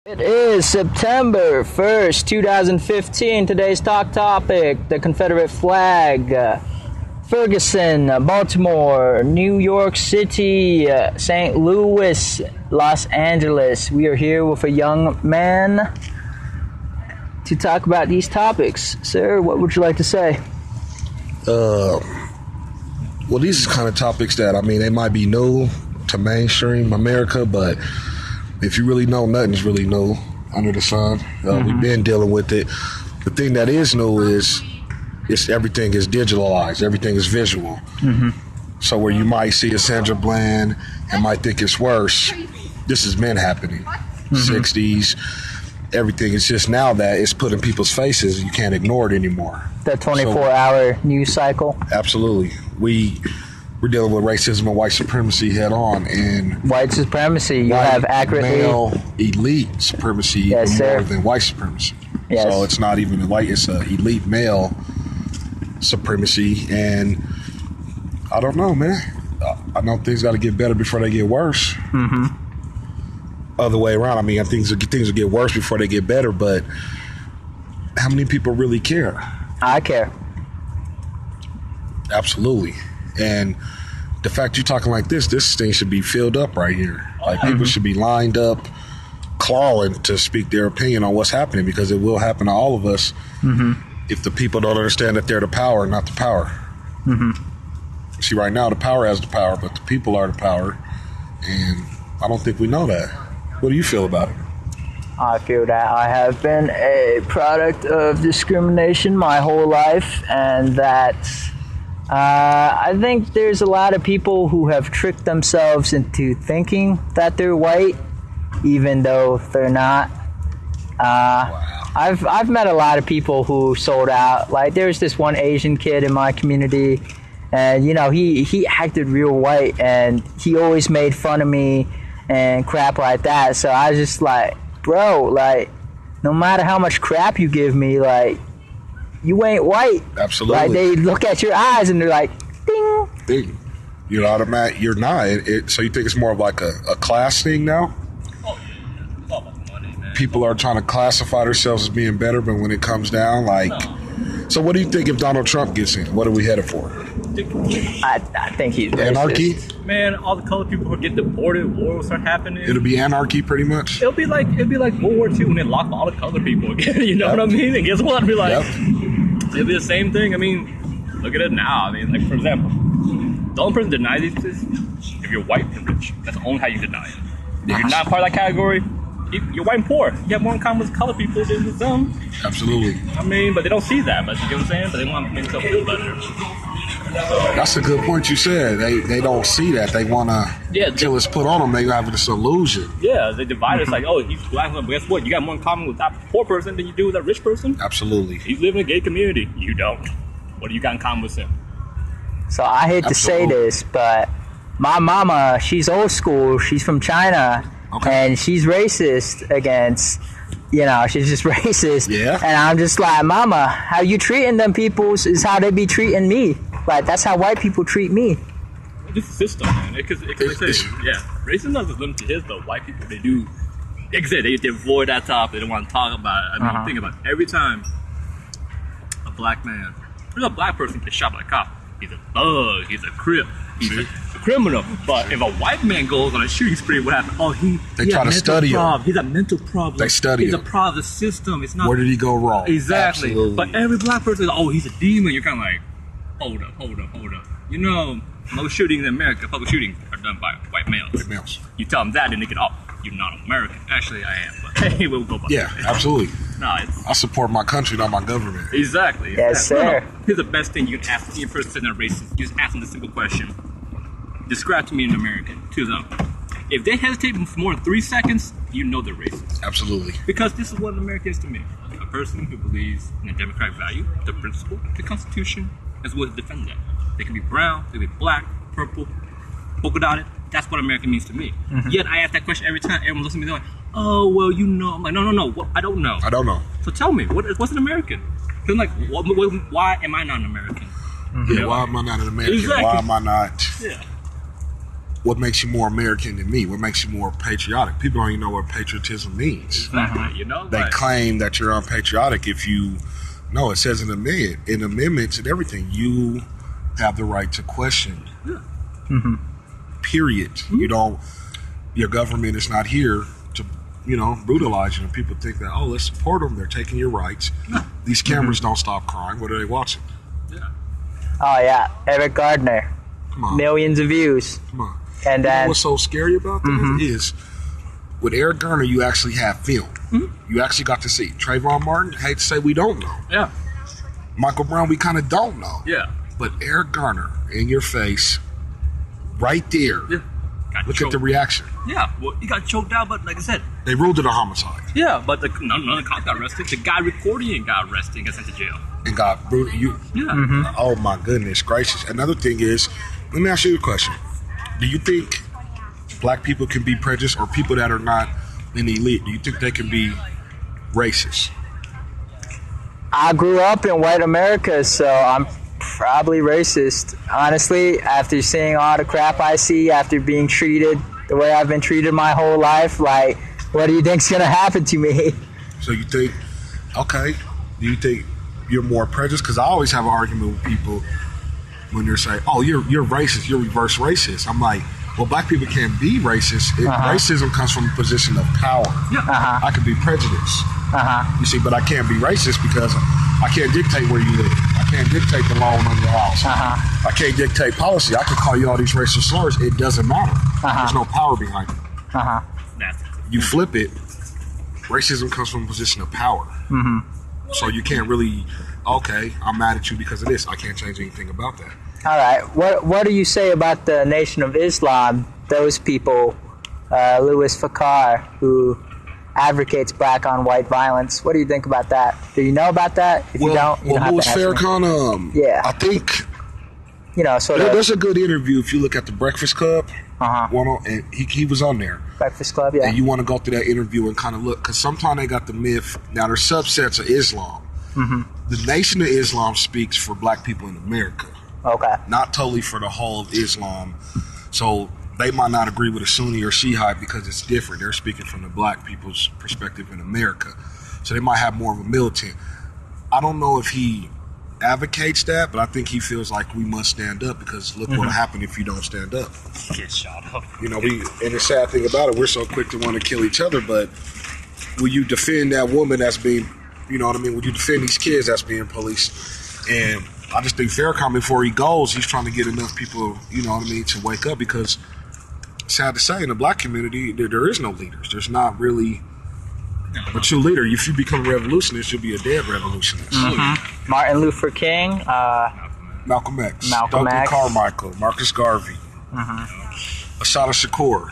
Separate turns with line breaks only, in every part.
It is September 1st, 2015. Today's talk topic, the Confederate flag. Ferguson, Baltimore, New York City, St. Louis, Los Angeles. We are here with a young man to talk about these topics. Sir, what would you like to say?
Well, these are kind of topics that, they might be new to mainstream America, but if you really know, nothing's really new under the sun. We've been dealing with it. The thing that is new is everything is digitalized. Everything is visual. So where you might see a Sandra Bland and might think it's worse, this has been happening. 60s, everything. It's just now that it's put in people's faces. You can't ignore it anymore.
The 24-hour news cycle?
Absolutely. We're dealing with racism and white supremacy head on, and
white supremacy. You have accurately
male elite supremacy
yes,
even more than white supremacy.
Yes.
So it's not even white; it's a elite male supremacy, and I don't know, man. I know things got to get better before they get worse. Other way around. I think things will get worse before they get better. But how many people really care?
I care.
Absolutely. And the fact you're talking like this thing should be filled up right here. Like people should be lined up, clawing to speak their opinion on what's happening, because it will happen to all of us if the people don't understand that they're the power, not the power. See, right now the power has the power, but the people are the power, and I don't think we know that. What do you feel about it?
I feel that I have been a product of discrimination my whole life, and that I think there's a lot of people who have tricked themselves into thinking that they're white, even though they're not. I've met a lot of people who sold out. Like, there's this one Asian kid in my community, and he acted real white, and he always made fun of me and crap like that. So I was just like, bro, like, no matter how much crap you give me, like, you ain't white.
Absolutely.
Like, they look at your eyes and they're like, ding.
Ding. You're automatic. You're not. So you think it's more of like a class thing now?
Oh, yeah. It's all about the money, man.
People are trying to classify themselves as being better, but when it comes down, like...
No.
So what do you think if Donald Trump gets in? What are we headed for?
I think he's racist.
Anarchy?
Man, all the colored people will get deported. War will start happening.
It'll be anarchy, pretty much.
It'll be like World War II when they locked all the colored people again. You know what I mean? And guess what? It'll be like it'll be the same thing. I mean, look at it now. I mean, like, for example, the only person that denies this if you're white and rich. That's only how you deny it. If you're not part of that category, you're white and poor. You have more in common with colored people than with them.
Absolutely.
I mean, but they don't see that. But you get what I'm saying? But they want to make themselves feel better.
That's a good point you said. They don't see that. They want to, till it's put on them, they have this illusion.
Yeah, they divide us like, oh, he's black. But guess what? You got more in common with that poor person than you do with that rich person.
Absolutely.
He's living in a gay community. You don't. What do you got in common with him?
So I hate to say this, but my mama, she's old school. She's from China.
Okay.
And she's racist against, she's just racist.
Yeah.
And I'm just like, mama, how you treating them peoples is how they be treating me. Like, that's how white people treat me.
This is a system, man. Racism doesn't limit to his, but white people, they do. Like I said, they avoid that topic. They don't want to talk about it. I mean, think about it. Every time a black man, there's a black person gets shot by a cop, he's a thug, he's a crip, he's a criminal. But if a white man goes on a shooting spree, what happens? Oh,
they try to study him.
He's a mental problem.
They study
him.
He's
a problem of the system. It's not.
Where did he go wrong?
Exactly.
Absolutely.
But every black person is, oh, he's a demon. You're kind of like, hold up. Most shootings in America, public shootings, are done by white males.
White males.
You tell them that, and they get, oh, you're not American. Actually, I am. But hey, we'll go by that.
Absolutely.
No,
I support my country, not my government.
Exactly.
Yes, sir.
No. Here's the best thing you can ask any person that's racist. You just ask them the simple question. Describe to me an American. To them. If they hesitate for more than 3 seconds, you know they're racist.
Absolutely.
Because this is what an American is to me. A person who believes in a democratic value, the principle, the Constitution, as well as defend that. They can be brown, they can be black, purple, polka dotted. That's what American means to me. Yet I ask that question every time. Everyone listens to me, they're like, oh, well, you know. I'm like, no. What? I don't know.
I don't know.
So tell me, what's an American? Because I'm like, why am I not an American?
Yeah, why am I not an American?
Exactly.
Why am I not?
Yeah.
what makes you more American than me? What makes you more patriotic? People don't even know what patriotism means.
Exactly. You know,
They claim that you're unpatriotic if you. No, it says in amendments and everything, you have the right to question.
Yeah.
Period. You don't. Your government is not here to, brutalize you. And people think that, oh, let's support them. They're taking your rights. These cameras don't stop crime. What are they watching?
Yeah.
Oh yeah, Eric Gardner,
Come on.
millions of views.
Come on.
And
You know
then
what's so scary about that is with Eric Garner, you actually have film. You actually got to see. Trayvon Martin, hate to say we don't know.
Yeah.
Michael Brown, we kind of don't know.
Yeah.
But Eric Garner, in your face, right there.
Yeah. Got
Look
choked.
at the reaction.
Yeah. Well, he got choked out, but like I said.
They ruled it a homicide.
Yeah, but none of the cops got arrested. The guy recording it got arrested and got sent to jail.
And got brutal.
Yeah.
Oh my goodness gracious. Another thing is, let me ask you a question. Do you think black people can be prejudiced, or people that are not in the elite, do you think they can be racist?
I grew up in white America, so I'm probably racist. Honestly, after seeing all the crap I see, after being treated the way I've been treated my whole life, like, what do you think's gonna happen to me?
So you think, okay, do you think you're more prejudiced? Because I always have an argument with people when they're saying, oh, you're racist, you're reverse racist. I'm like, well, black people can't be racist. Racism comes from a position of power. I can be prejudiced. You see, but I can't be racist because I can't dictate where you live. I can't dictate the loan on your house. I can't dictate policy. I can call you all these racial slurs. It doesn't matter. There's no power behind it.
That's it.
You flip it, racism comes from a position of power. So you can't really, okay, I'm mad at you because of this. I can't change anything about that.
All right, what do you say about the Nation of Islam? Those people, Louis Farrakhan, who advocates black on white violence. What do you think about that? Do you know about that? If you don't, you don't have
Louis
to answer me.
Farrakhan,
Yeah.
I think
Sort of
there's a good interview if you look at the Breakfast Club. And he was on there.
Breakfast Club, yeah.
And you want to go through that interview and kind of look, because sometimes they got the myth. Now there's subsets of Islam. The Nation of Islam speaks for black people in America.
Okay.
Not totally for the whole of Islam. So they might not agree with a Sunni or Shiite because it's different. They're speaking from the black people's perspective in America. So they might have more of a militant. I don't know if he advocates that, but I think he feels like we must stand up because look what'll happen if you don't stand up.
Get shot up.
And the sad thing about it, we're so quick to want to kill each other, but will you defend that woman that's being, will you defend these kids that's being policed? And I just think Farrakhan, before he goes, he's trying to get enough people, to wake up because, sad to say, in the black community, there is no leaders. There's not really a true leader. If you become a revolutionist, you'll be a dead revolutionist.
Martin Luther King,
Malcolm X,
Malcolm
Duncan
X.
Carmichael, Marcus Garvey, Assata Shakur.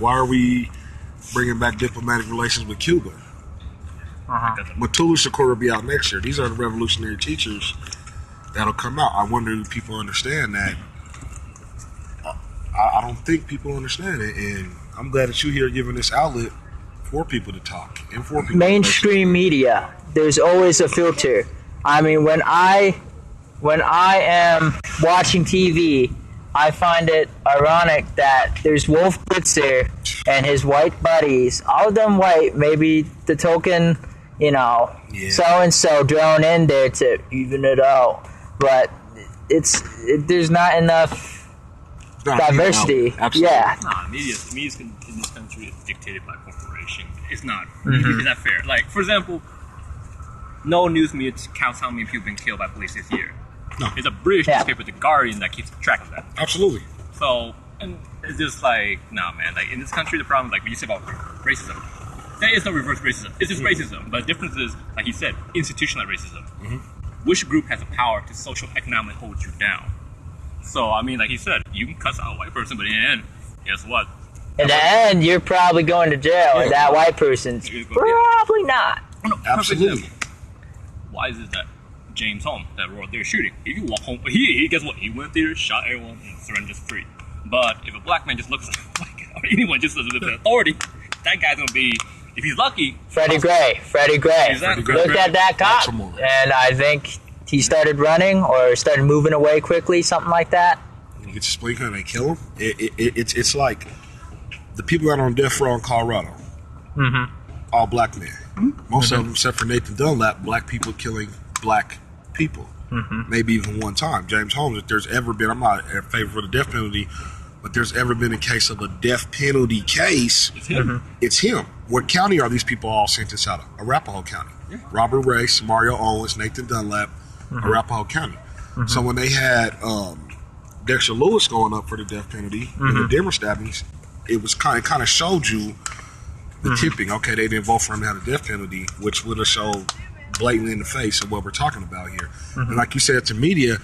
Why are we bringing back diplomatic relations with Cuba? Matulu Shakur will be out next year. These are the revolutionary teachers that'll come out. I wonder if people understand that. I don't think people understand it, and I'm glad that you're here giving this outlet for people to talk and for people.
Mainstream media, there's always a filter. I mean, when I am watching TV, I find it ironic that there's Wolf Blitzer and his white buddies, all of them white, maybe the token, so-and-so thrown in there to even it out. But there's not enough diversity.
Absolutely.
Yeah.
Nah, media in this country is dictated by corporation. It's not. It's not fair. Like, for example, no news media counts how many people have been killed by police this year.
No.
There's a British newspaper, The Guardian, that keeps track of that.
Absolutely.
So, and it's just like, nah, man. Like, in this country, the problem, like, when you say about racism, there is no reverse racism. It's just racism. But the difference is, like he said, institutionalized racism. Which group has the power to social-economically hold you down? So, I mean, like he said, you can cuss out a white person, but in the end, guess what?
In the end, you're probably going to jail, and that white person's probably not.
No,
Absolutely.
Why is it that James Holmes, that were there shooting, he could walk home, he guess what? He went there, shot everyone, and surrendered free. But if a black man just looks like, or anyone just looks at the authority, that guy's gonna be, if he's lucky.
Freddie Gray.
Exactly.
Look at that cop, and I think he started running or started moving away quickly, something like that.
He gets explained and they kill him. It's like the people out on death row in Colorado. All black men. Most of them, except for Nathan Dunlap, black people killing black people. Maybe even one time. James Holmes, if there's ever been, I'm not in favor of the death penalty, but there's ever been a case of a death penalty case, it's him. What county are these people all sentenced out of? Arapahoe County. Robert Ray, Mario Owens, Nathan Dunlap, Arapahoe County. So when they had Dexter Lewis going up for the death penalty in the Denver stabbings, it was kind of showed you the tipping. Okay, they didn't vote for him to have a death penalty, which would have showed blatantly in the face of what we're talking about here. And like you said, to media,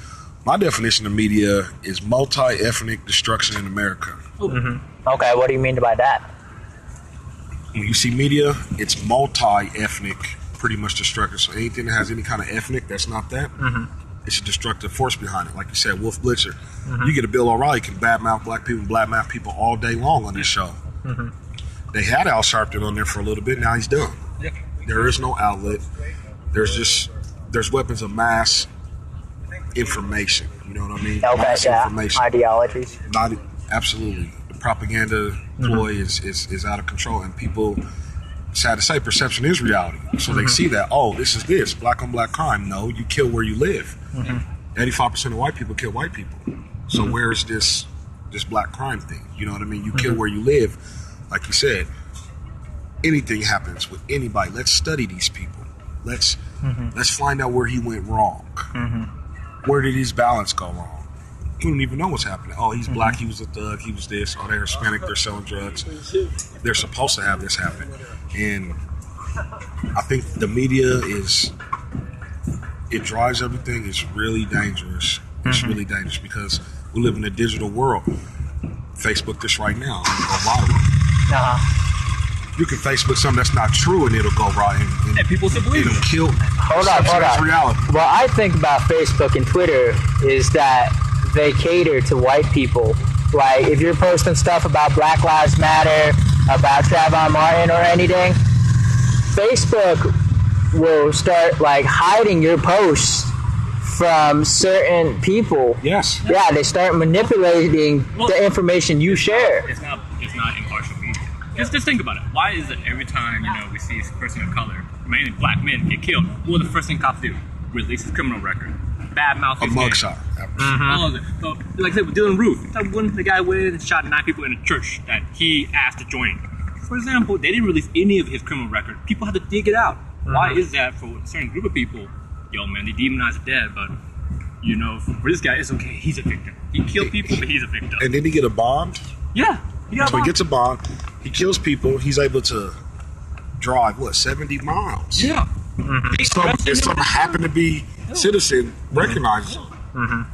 my definition of media is multi-ethnic destruction in America.
Okay, what do you mean by that?
When you see media, it's multi-ethnic, pretty much destructive. So anything that has any kind of ethnic that's not that, it's a destructive force behind it. Like you said, Wolf Blitzer. You get a Bill O'Reilly can badmouth black people, blackmouth people all day long on this show. They had Al Sharpton on there for a little bit. Now he's done. There is no outlet. There's weapons of mass information. You know what I mean?
Okay,
mass information.
Ideologies.
Absolutely. The propaganda ploy is out of control, and people, sad to say, perception is reality. So they see that, this is this black on black crime. No, you kill where you live. 85% of white people kill white people. So where is this black crime thing? You know what I mean? You kill where you live. Like you said, anything happens with anybody. Let's study these people. Let's find out where he went wrong. Where did his balance go wrong? You don't even know what's happening. Oh, he's black, he was a thug, he was this. Oh, they're Hispanic, they're selling drugs. They're supposed to have this happen. And I think the media it drives everything. It's really dangerous. It's really dangerous because we live in a digital world. Facebook this right now, it'll go viral. You can Facebook something that's not true and it'll go right. And
people still believe
it'll
it.
kill.
Hold on.
Reality.
What I think about Facebook and Twitter is that they cater to white people. Like, if you're posting stuff about Black Lives Matter, about Trayvon Martin or anything, Facebook will start, like, hiding your posts from certain people.
Yes.
Yeah, they start manipulating the information you share.
It's not impartial media. Just think about it. Why is it every time we see a person of color, mainly black men, get killed, what the first thing cops do? Release his criminal record, badmouth his name.
Mugshot.
All of it. So, like I said, with Dylan Roof, that when the guy went and shot 9 people in a church that he asked to join. For example, they didn't release any of his criminal record. People had to dig it out. Why is that for a certain group of people? Yo, man, they demonize the dead, but for this guy, it's okay. He's a victim. He killed people, but he's a victim.
And then he get a bond.
Yeah.
He gets a bond. He kills people. He's able to drive 70 miles.
Yeah.
If some happen to be citizen recognizes him.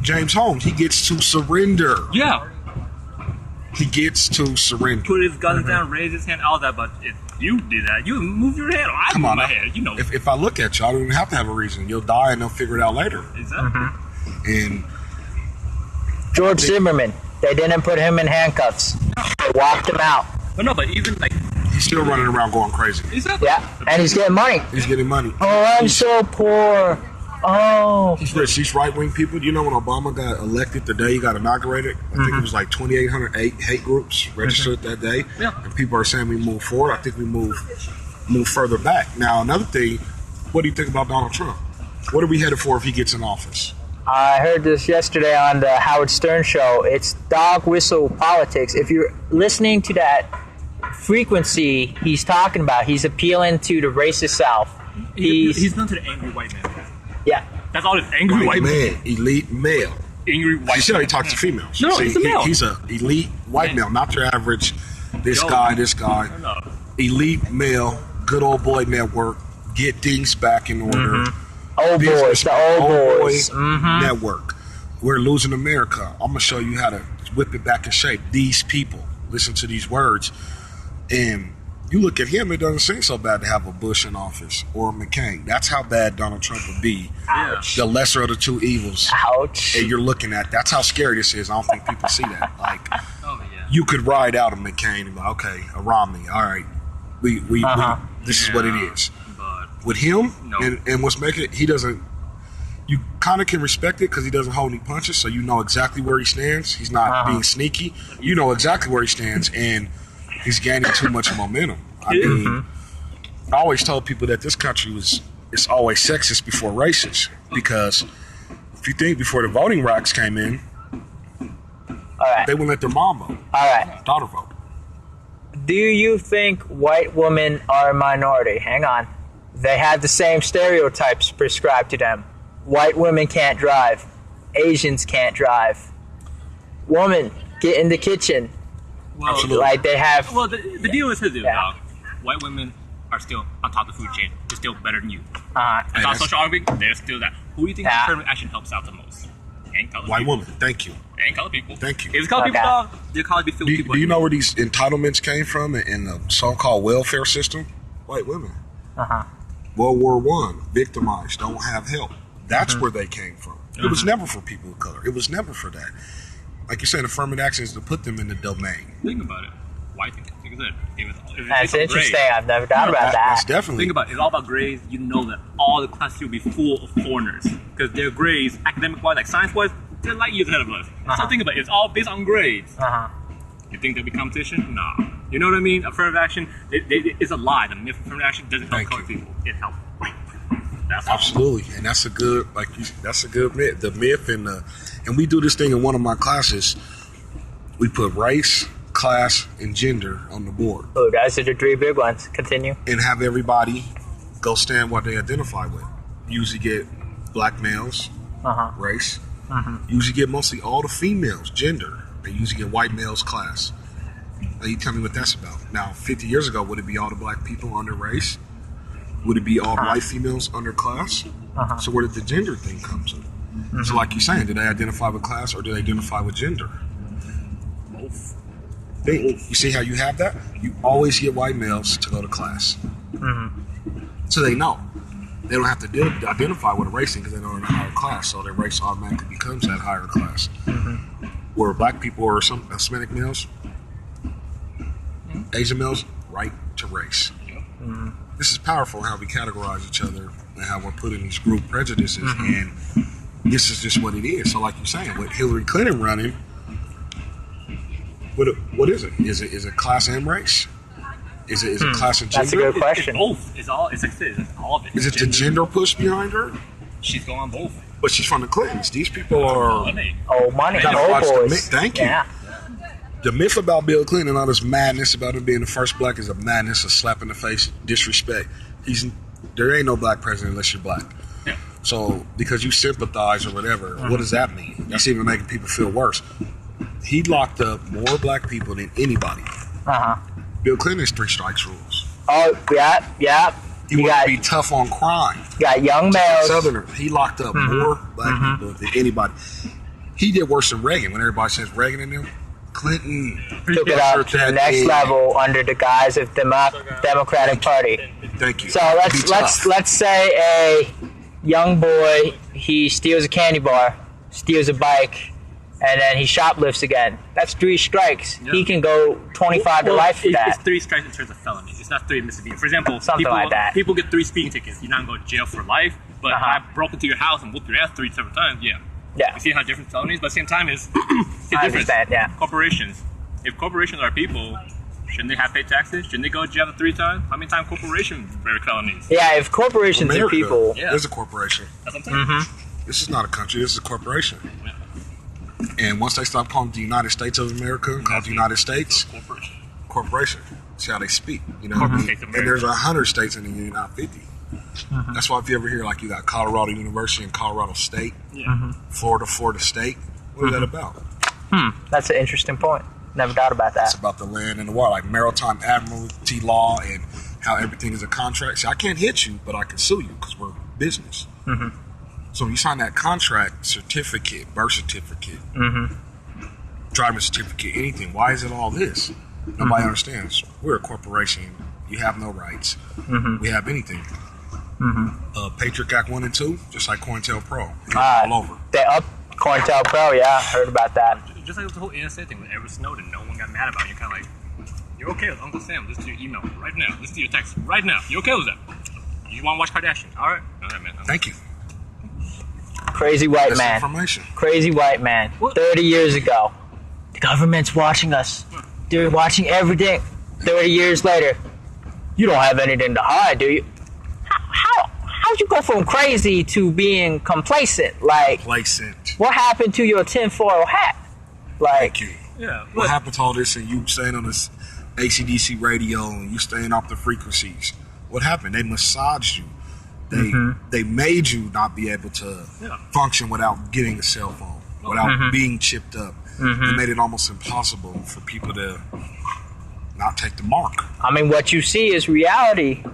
James Holmes, he gets to surrender.
Yeah.
He gets to surrender.
Put his gun down, raise his hand, all that. But if you did that, you move your head. I move my head.
If I look at you, I don't even have to have a reason. You'll die and they'll figure it out later.
Exactly.
And
George Zimmerman, they didn't put him in handcuffs. They walked him out.
But no, but even like
he's still running around going crazy.
Exactly.
Yeah, and he's getting money.
He's getting money.
Oh, I'm so poor. Oh.
He's rich. These right-wing people, do you know when Obama got elected, the day he got inaugurated, I think it was like 2,800 hate groups registered that day.
Yeah.
And people are saying we move forward. I think we move further back. Now, another thing, what do you think about Donald Trump? What are we headed for if he gets in office?
I heard this yesterday on the Howard Stern show. It's dog whistle politics. If you're listening to that frequency he's talking about, he's appealing to the racist South.
He's done to the angry white man.
Yeah.
That's all this angry white man.
Elite male.
Angry white man.
You see how he talks to females.
No, he's a male.
He's an elite white male, not your average, this guy.
No.
Elite male, good old boy network, get things back in order.
Old boys, the old boys.
Network. We're losing America. I'm going to show you how to whip it back in shape. These people, listen to these words. And you look at him, it doesn't seem so bad to have a Bush in office or a McCain. That's how bad Donald Trump would be.
Ouch.
The lesser of the two evils.
Ouch.
And you're looking at, that's how scary this is. I don't think people see that. Like,
Oh, yeah.
you could ride out a McCain and be like, okay, a Romney, all right, this is what it is.
But
With him,
No.
and what's making it, he doesn't you kind of can respect it because he doesn't hold any punches, so you know exactly where he stands. He's not being sneaky. You know exactly where he stands, and he's gaining too much momentum. I mean, I always told people that this country it's always sexist before racist, because if you think before the voting rights came in, they wouldn't let their mom vote. Daughter vote.
Do you think white women are a minority? Hang on. They have the same stereotypes prescribed to them. White women can't drive. Asians can't drive. Woman, get in the kitchen.
Well,
absolutely.
Like they have.
Well, the deal is his deal, dog. White women are still on top of the food chain. They're still better than you. It's on social arguing. They're still that. Who do you think affirmative action helps out the most? Ain't color
White
people.
woman. Thank you.
Ain't color people.
Thank you.
If it's color people, dog, they'll probably be filled with people.
Do you know where these entitlements came from in the so-called welfare system? White women. World War I, victimized, don't have help. That's where they came from. It was never for people of color. It was never for that. Like you said, affirmative action is to put them in the domain.
Think about it. White people. Think of that.
That's interesting. Grades, I've never thought about that.
That's definitely.
Think about it. It's all about grades. You know that all the classes will be full of foreigners because their grades, academic-wise, like science-wise, they're light years ahead of us. So think about it. It's all based on grades. You think there'll be competition? Nah. You know what I mean? Affirmative action, it's a lie. The myth of affirmative action doesn't help colored people. It helps white people. That's
absolutely, and that's a good, that's a good myth. The myth and we do this thing in one of my classes. We put race, class, and gender on the board.
Oh, those are the three big ones. Continue.
And have everybody go stand what they identify with. Usually get black males, race. Usually get mostly all the females, gender. They usually get white males, class. Now you tell me what that's about. Now, 50 years ago, would it be all the black people under race? Would it be all the white females under class? So where did the gender thing come to? So like you're saying, do they identify with class or do they identify with gender?
Both.
You see how you have that? You always get white males to go to class. So they know. They don't have to identify with a race because they know they're in a higher class, so their race automatically becomes that higher class. Where black people or some Hispanic males, Asian males, right to race. This is powerful how we categorize each other and how we're putting these group prejudices, and this is just what it is. So like you're saying, with Hillary Clinton running, what is it? Is it class and race? Is it class and gender?
That's a good question.
It's both. It's all. It's all of it.
Is it the gender push behind her?
She's going both.
But she's from the Clintons. These people are
money.
Old money.
Old
boys.
Thank you.
Yeah.
The myth about Bill Clinton and all this madness about him being the first black is a madness, a slap in the face, disrespect. There ain't no black president unless you're black.
Yeah.
So because you sympathize or whatever, what does that mean? That's even making people feel worse. He locked up more black people than anybody. Bill Clinton's 3 strikes rules.
Oh, yeah.
He wanted to be tough on crime.
You got young males.
Southerner. He locked up more black people than anybody. He did worse than Reagan. When everybody says Reagan and them, Clinton
took it up to the next level under the guise of Democratic Party.
Thank you.
So let's say a young boy, he steals a candy bar, steals a bike, and then he shoplifts again. That's 3 strikes. Yeah. He can go 25 to life for that.
It's 3 strikes in terms of felony. It's not 3 misdemeanors. For example,
something like that.
People get 3 speeding tickets. You're not going to jail for life. But if I broke into your house and whooped your ass 3 separate times, yeah. You see how different felonies, but at the same time, it's different. Corporations. If corporations are people, shouldn't they have paid taxes? Shouldn't they go to jail 3 times? How many times corporations break felonies?
Yeah, if corporations are people.
There's a corporation.
That's what I'm saying.
This is not a country. This is a corporation. And once they stop calling the United States of America, call it the United States, corporation. See how they speak, you know. And there's 100 states in the union, not 50. That's why if you ever hear like you got Colorado University and Colorado State, Florida State, what is that about?
That's an interesting point. Never thought about that.
It's about the land and the water, like maritime admiralty law and how everything is a contract. See, I can't hit you, but I can sue you because we're business. So when you sign that contract, certificate, birth certificate, driving certificate, anything, why is it all this? Nobody understands. We're a corporation. You have no rights. We have anything. Patriot Act 1 and 2, just like COINTELPRO. All over.
They up COINTELPRO, yeah. Heard about that.
Just like the whole NSA thing with Edward Snowden, no one got mad about it. You're kind of like, you're okay with Uncle Sam. Listen to your email right now. Listen to your text right now. You okay with that? You want to watch Kardashians? All right, man.
Thank you.
Crazy white man.
Information.
Crazy white man. 30 years ago. The government's watching us. They're watching everything. 30 years later. You don't have anything to hide, do you? How'd you go from crazy to being complacent? Like, what happened to your tinfoil hat? Like,
Thank you.
Yeah.
What happened to all this and you staying on this ACDC radio and you staying off the frequencies? What happened? They massaged you. They made you not be able to function without getting a cell phone, without being chipped up. They made it almost impossible for people to not take the mark.
I mean, what you see is reality.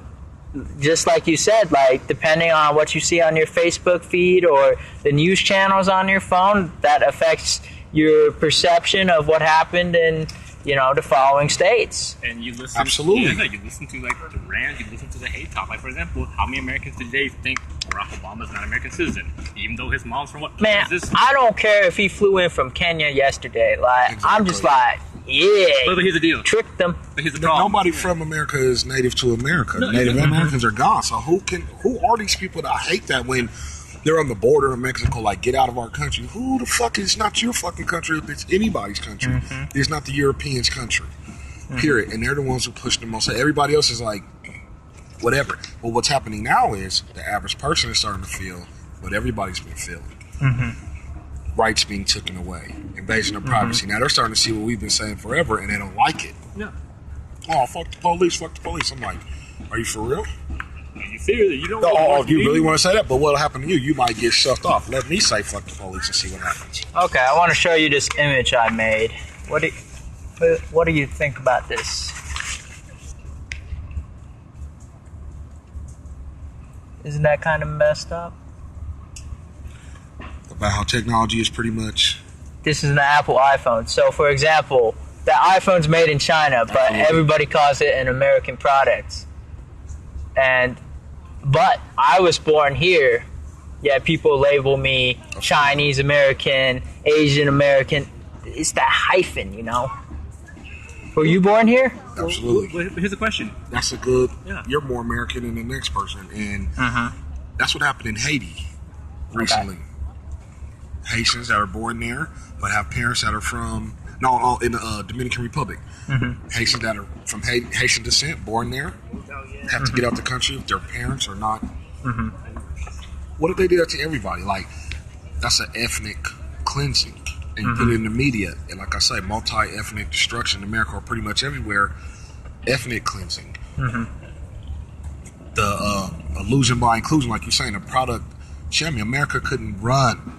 Just like you said, like, depending on what you see on your Facebook feed or the news channels on your phone, that affects your perception of what happened in, the following states.
And you listen.
Absolutely.
Yeah, you listen to, like, the rant, you listen to the hate talk. Like, for example, how many Americans today think Barack Obama's not an American citizen, even though his mom's from what?
Man, I don't care if he flew in from Kenya yesterday. Like,
Exactly.
I'm just like, yeah.
But here's the deal.
Tricked them.
But here's the problem.
Nobody from America is native to America. Native Americans are gone. So who are these people that hate that when they're on the border of Mexico, like, get out of our country? Who the fuck is not your fucking country if it's anybody's country? It's not the Europeans' country. Period. And they're the ones who push the most. So everybody else is like, whatever. But what's happening now is the average person is starting to feel what everybody's been feeling. Rights being taken away. Invasion of privacy. Now they're starting to see what we've been saying forever and they don't like it.
Yeah.
Oh, fuck the police, fuck the police. I'm like, are you for real?
You figure that you don't.
Oh, you really want to say that? But what'll happen to you? You might get shoved off. Let me say fuck the police and see what happens.
Okay, I want to show you this image I made. What do you think about this? Isn't that kind of messed up?
About how technology is pretty much...
This is an Apple iPhone. So, for example, the iPhone's made in China, but everybody calls it an American product. But I was born here. Yeah, people label me Chinese American, Asian American. It's that hyphen, Were you born here?
Absolutely.
But here's the question.
That's a good...
Yeah.
You're more American than the next person. And that's what happened in Haiti recently.
Okay.
Haitians that are born there, but have parents that are from... in the Dominican Republic. Haitians that are from Haitian descent, born there, have to get out the country if their parents are not. What if they do that to everybody? Like, that's an ethnic cleansing. And you put it in the media, and like I say, multi-ethnic destruction in America or pretty much everywhere, ethnic cleansing. The illusion by inclusion, like you're saying, the product, America couldn't run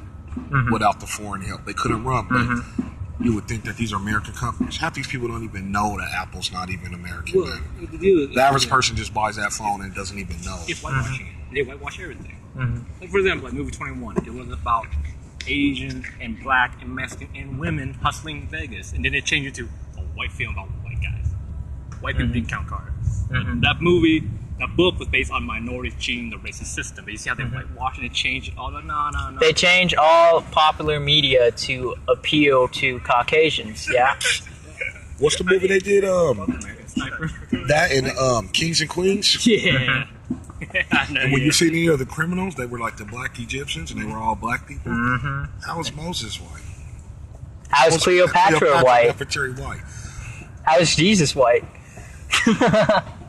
without the foreign help. They couldn't run, but you would think that these are American companies. Half these people don't even know that Apple's not even American.
Well,
the average person just buys that phone and doesn't even know.
It's whitewashing. They whitewash everything. Like, for example, like movie 21, it was about Asian and black and Mexican and women hustling Vegas, and then they changed it to a white film about white guys. White people didn't count cards. That book was based on minorities cheating the racist system. But you see how they whitewash and they change it all? No.
They change all popular media to appeal to Caucasians, yeah?
What's the movie they did? That and Kings and Queens?
Yeah.
And when you see any of the criminals, they were like the black Egyptians and they were all black people. How was Moses white?
How was Cleopatra white?
Nefertari white.
How is Jesus white?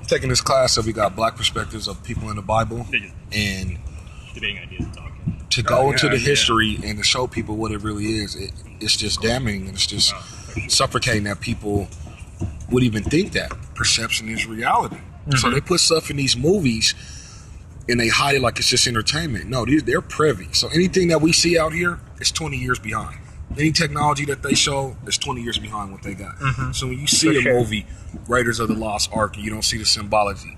Taking this class that we got black perspectives of people in the Bible and
Debating ideas and talking.
to go into the history and to show people what it really is, it's just damning and it's just suffocating that people would even think that perception is reality. So they put stuff in these movies and they hide it like it's just entertainment. No, they're privy. So anything that we see out here is 20 years behind. Any technology that they show is 20 years behind what they got. So when you see a movie, Raiders of the Lost Ark, and you don't see the symbology,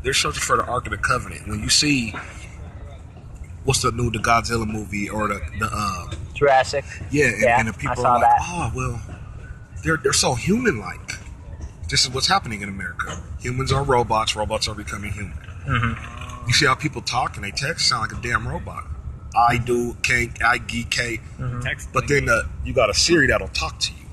they're searching for the Ark of the Covenant. When you see, what's the Godzilla movie or the
Jurassic.
And the people are like, oh, well, they're so human-like. This is what's happening in America. Humans are robots. Robots are becoming human. You see how people talk and they text, sound like a damn robot. I do, can't, I, geek, but then you got a Siri that'll talk to you.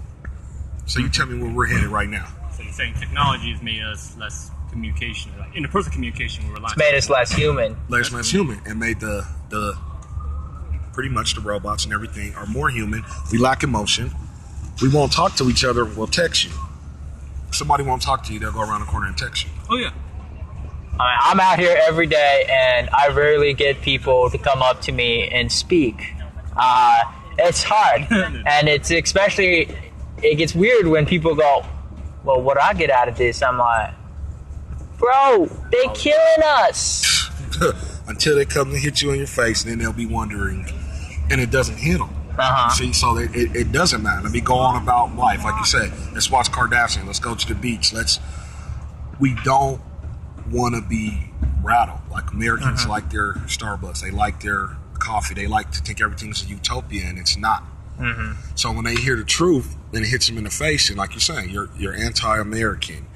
So you tell me where we're headed right now.
So you're saying technology has made us less communication, like interpersonal communication. We're
it's made us less human.
Less human, and made the pretty much the robots and everything, are more human. We lack emotion. We won't talk to each other. We'll text you. If somebody won't talk to you, they'll go around the corner and text you.
Oh yeah.
I'm out here every day, and I rarely get people to come up to me and speak. It's hard, and it's especially, it gets weird when people go, well, what do I get out of this? I'm like, bro, they killing us.
Until they come and hit you in your face, and then they'll be wondering, and it doesn't hit them. See, so it doesn't matter. Let me go on about life. Like you said, let's watch Kardashian. Let's go to the beach. We don't want to be rattled. Like Americans like their Starbucks. They like their coffee. They like to think everything's a utopia, and it's not. So when they hear the truth, then it hits them in the face, and like you're saying, you're anti-American.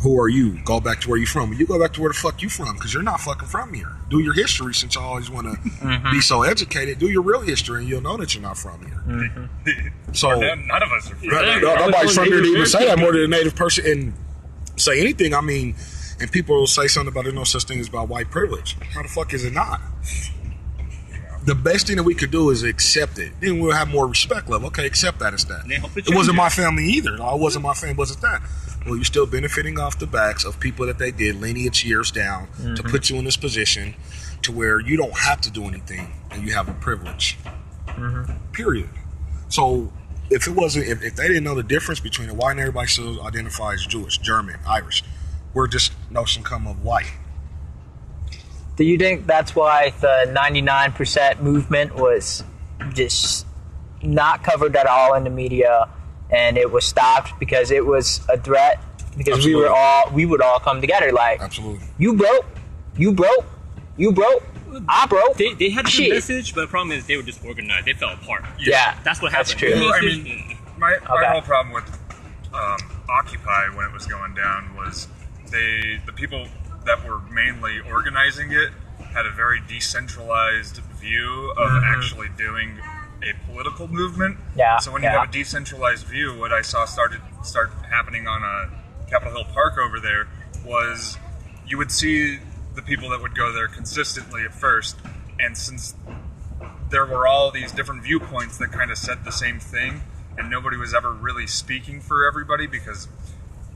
Who are you? Go back to where you're from. You go back to where the fuck you from, because you're not fucking from here. Do your history, since you always want to be so educated. Do your real history, and you'll know that you're not from here. So
none of us are from here.
Nobody's from here to even say that more than a native person and say anything. I mean, and people will say something about there's no such thing as about white privilege. How the fuck is it not? The best thing that we could do is accept it. Then we'll have more respect level. Okay, accept that as that. It wasn't my family either. It wasn't my family. Wasn't that? Well, you're still benefiting off the backs of people that they did lineage years down to put you in this position to where you don't have to do anything and you have a privilege. Period. So if it wasn't, if they didn't know the difference between it, why didn't everybody still identify as Jewish, German, Irish? Where this notion come of white?
Do you think that's why the 99% movement was just not covered at all in the media, and it was stopped because it was a threat? Because
Absolutely.
we would all come together like,
Absolutely.
you broke, I broke.
They had the
Shit.
message, but the problem is they were disorganized. They fell apart.
Yeah,
That's what happened.
that's true.
Well, I mean, my whole problem with Occupy when it was going down was the people that were mainly organizing it had a very decentralized view of actually doing a political movement.
Yeah.
So when you have a decentralized view, what I saw start happening on Capitol Hill Park over there was you would see the people that would go there consistently at first, and since there were all these different viewpoints that kind of said the same thing, and nobody was ever really speaking for everybody because,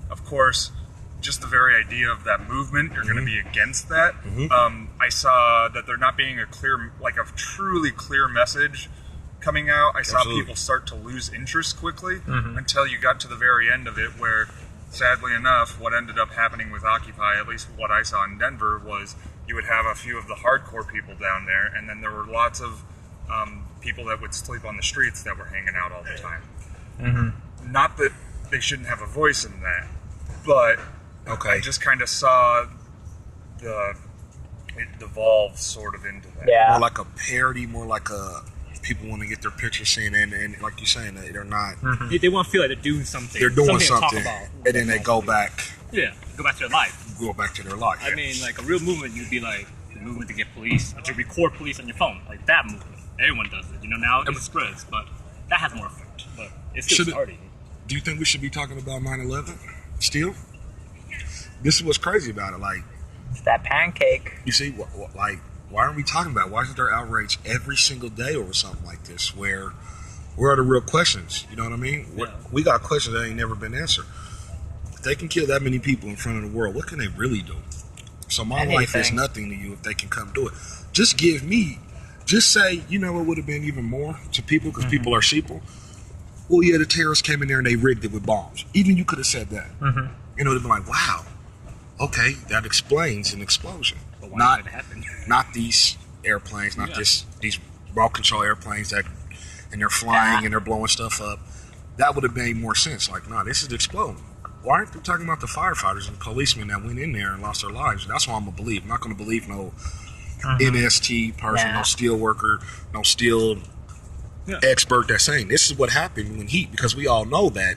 of course, just the very idea of that movement, you're going to be against that. I saw that there not being a truly clear message coming out. I saw
Absolutely.
people start to lose interest quickly until you got to the very end of it, where sadly enough, what ended up happening with Occupy, at least what I saw in Denver, was you would have a few of the hardcore people down there, and then there were lots of people that would sleep on the streets that were hanging out all the time. Not that they shouldn't have a voice in that, but I just kind of saw it devolve sort of into that.
Yeah.
More like a parody, more like a people want to get their picture seen, and like you're saying, they're not.
They want to feel like they're doing something.
They're doing
to talk
something,
about.
and then they go back.
Yeah, go back to their life.
Go back to their life.
I mean, like a real movement, you'd be like the movement to get police, or to record police on your phone, like that movement. Everyone does it. Now it spreads, but that has more effect. But it's still starting.
Do you think we should be talking about 9/11 still? This is what's crazy about it. Like,
It's that pancake.
you see, why aren't we talking about it? Why isn't there outrage every single day over something like this? Where are the real questions? You know what I mean?
Yeah.
We got questions that ain't never been answered. If they can kill that many people in front of the world, what can they really do? So my life is nothing to you if they can come do it. Just say, it would have been even more to people, because people are sheeple. Well, yeah, the terrorists came in there and they rigged it with bombs. Even you could have said that. And it would have been like, wow, okay, that explains an explosion.
But why did it happen?
Not these airplanes, not these remote control airplanes and they're flying and they're blowing stuff up. That would have made more sense. Like, nah, this is exploding. Why aren't they talking about the firefighters and policemen that went in there and lost their lives? That's what I'm going to believe. I'm not going to believe no NST person, no steel worker, no steel expert that's saying this is what happened when heat, because we all know that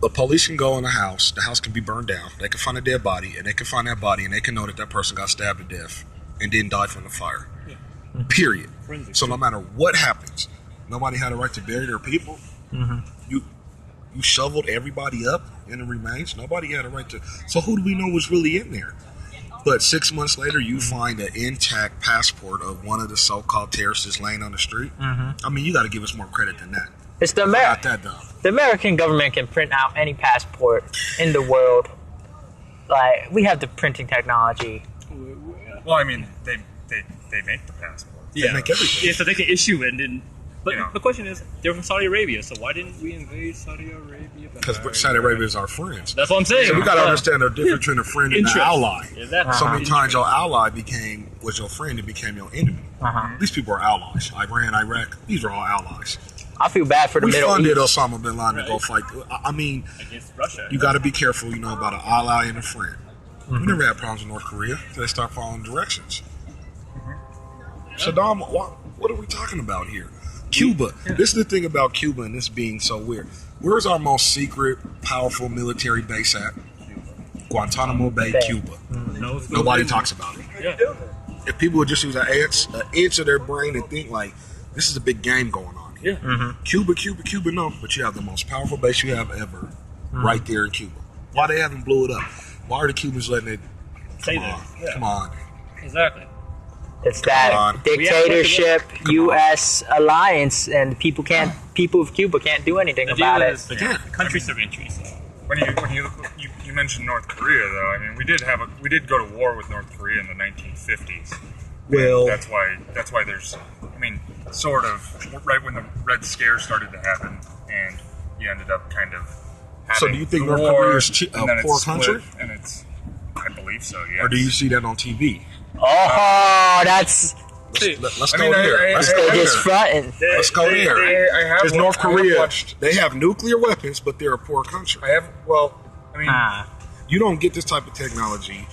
the police can go in the house can be burned down, they can find a dead body, and they can find that body, and they can know that person got stabbed to death and didn't die from the fire. Period. So no matter what happens, nobody had a right to bury their people. You shoveled everybody up in the remains. Nobody had a right to. So who do we know was really in there? But 6 months later, you find an intact passport of one of the so-called terrorists that's laying on the street. I mean, you got to give us more credit than that.
It's the
Not that dumb.
The American government can print out any passport in the world. Like, we have the printing technology.
Well, I mean, they make the passport.
They make everything.
Yeah, so they can issue it and then. But
You know.
the question is, they're from Saudi Arabia, so why didn't we invade Saudi Arabia?
Because Saudi Arabia is our friends.
That's what I'm saying.
So we got to understand the difference between a friend and an
Interest.
ally.
Exactly.
So many times your ally was your friend and became your enemy. These people are allies. Iran, Iraq, these are all allies.
I feel bad for the
We
Middle
funded
East.
Osama bin Laden to go fight. I mean,
Against Russia.
you got to be careful, about an ally and a friend. We never had problems with North Korea until they start following directions. Saddam, what are we talking about here? Cuba. This is the thing about Cuba and this being so weird. Where's our most secret, powerful military base at? Guantanamo Bay, Cuba. Nobody talks about it.
Yeah.
If people would just use an inch of their brain and think like, this is a big game going on here.
Yeah.
Cuba, no. But you have the most powerful base you have ever right there in Cuba. Why they haven't blew it up? Why are the Cubans letting it?
Stay
Come
there.
on.
Yeah.
Come on.
Exactly.
It's
on.
that dictatorship U.S. alliance, and people of Cuba can't do anything
The
about
deal
it.
is the countries have entries.
When you mentioned North Korea, though, I mean, we did go to war with North Korea in the 1950s.
Well,
That's why there's, I mean, sort of right when the Red Scare started to happen, and you ended up kind of having
So do you think
the
North
war,
Korea is
and then
a
it's
poor
split,
country?
And it's, I believe so. Yes.
or do you see that on TV?
Oh, that's
Let's
I
go
mean,
there. Let's
they're
go
just
there.
fronting.
Let's go there.
I have
Because North Korea,
watched.
they have nuclear weapons, but they're a poor country.
I have. Well, I mean,
You don't get this type of technology.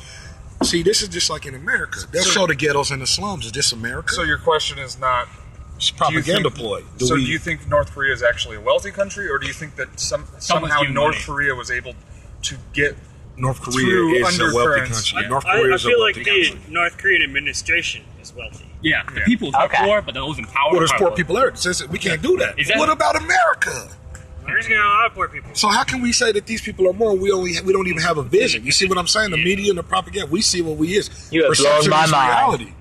See, this is just like in America. They'll show the ghettos and the slums. Is this America?
so your question is not.
It's
do you
propaganda
think-
ploy.
Do you think North Korea is actually a wealthy country, or do you think that somehow
giving
North
money.
Korea was able to get
North Korea
through
is a wealthy
undercurrents?
country?
I,
North Korea
I
is a
feel like
wealthy
the
country.
North Korean administration is wealthy.
Yeah, the people are
Okay.
poor, but those in power.
Well, there's
are
poor
poor.
people there. It says that we can't do that.
Exactly.
What about America?
There's gonna be a lot of poor people.
So how can we say that these people are more? We don't even have a vision. You see what I'm saying? The media and the propaganda. We see what we is.
You have
Perception
blown my
is
mind.
reality.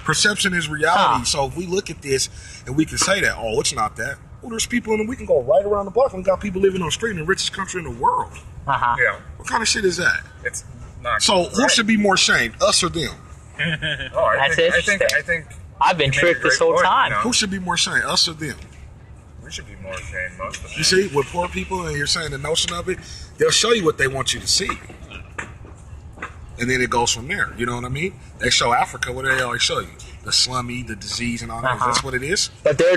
Perception is reality.
Huh.
So if we look at this and we can say that, oh, it's not that. Well, there's people in. We can go right around the block and we got people living on the street in the richest country in the world.
Yeah,
What kind of shit is that?
it's not.
So who
right.
should be more shamed, us or them?
Oh,
That's interesting.
I think
I've been
you make a
tricked this
great
whole
point,
time.
you know.
Who should be more shamed, us or them?
We should be more ashamed most of the
You see, with poor people, and you're saying the notion of it, they'll show you what they want you to see. And then it goes from there. You know what I mean? They show Africa, what do they always show you? The slummy, the disease, and all that. That's what it is?
But they're